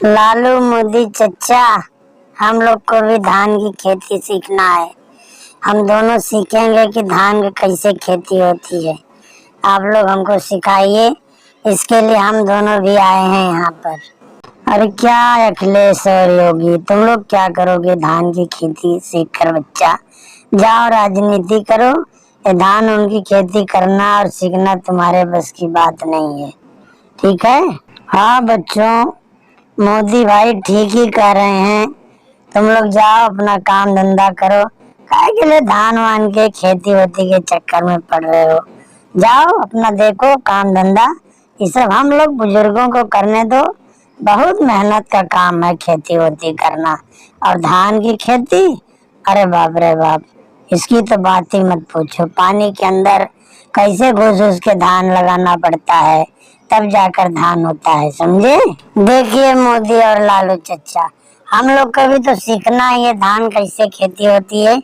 लालू मोदी चचा, हम लोग को भी धान की खेती सीखना है। हम दोनों सीखेंगे कि धान की कैसे खेती होती है। आप लोग हमको सिखाइए, इसके लिए हम दोनों भी आए हैं यहाँ पर। अरे क्या अखिलेश और योगी, तुम लोग क्या करोगे धान की खेती सीख कर? बच्चा जाओ राजनीति करो, ये धान उनकी खेती करना और सीखना तुम्हारे बस की बात नहीं है, ठीक है? हाँ बच्चों, मोदी भाई ठीक ही कह रहे हैं। तुम लोग जाओ अपना काम धंधा करो, काहे के लिए धान वान के खेती वेती के चक्कर में पड़ रहे हो? जाओ अपना देखो काम धंधा, ये सब हम लोग बुजुर्गों को करने दो। बहुत मेहनत का काम है खेती वेती करना। और धान की खेती, अरे बाप रे बाप, इसकी तो बात ही मत पूछो। पानी के अंदर कैसे घुस के धान लगाना पड़ता है, तब जाकर धान होता है, समझे? देखिए मोदी और लालू चचा, हम लोग को भी तो सीखना है ये धान कैसे खेती होती है,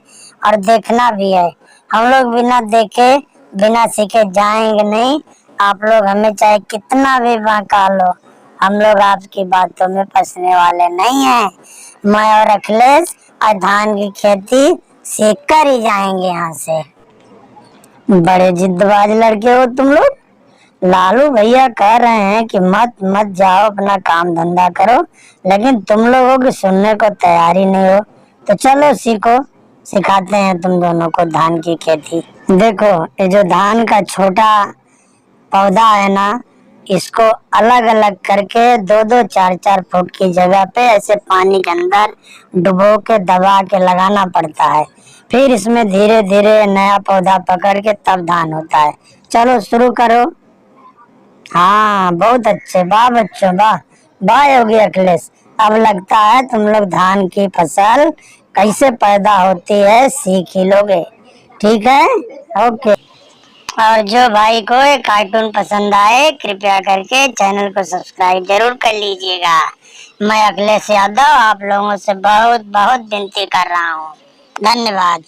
और देखना भी है। हम लोग बिना देखे बिना सीखे जाएंगे नहीं। आप लोग हमें चाहे कितना भी बहका लो, हम लोग आपकी बातों में फंसने वाले नहीं हैं। मैं और अखिलेश और धान की खेती सीख कर ही जाएंगे यहाँ से। बड़े जिद्दबाज लड़के हो तुम लोग। लालू भैया कह रहे हैं कि मत जाओ अपना काम धंधा करो, लेकिन तुम लोगों की सुनने को तैयार ही नहीं हो। तो चलो सीखो, सिखाते हैं तुम दोनों को धान की खेती। देखो ये जो धान का छोटा पौधा है ना, इसको अलग अलग करके 2-2 4-4 फुट की जगह पे ऐसे पानी के अंदर डुबो के दबा के लगाना पड़ता है। फिर इसमें धीरे धीरे नया पौधा पकड़ के तब धान होता है। चलो शुरू करो। हाँ बहुत अच्छे, वाह बच्चों वाह, वाह योगी अखिलेश। अब लगता है तुम लोग धान की फसल कैसे पैदा होती है सीख ही लोगे, ठीक है? ओके। और जो भाई को ये कार्टून पसंद आए, कृपया करके चैनल को सब्सक्राइब जरूर कर लीजिएगा। मैं अखिलेश यादव आप लोगों से बहुत बहुत विनती कर रहा हूँ। धन्यवाद।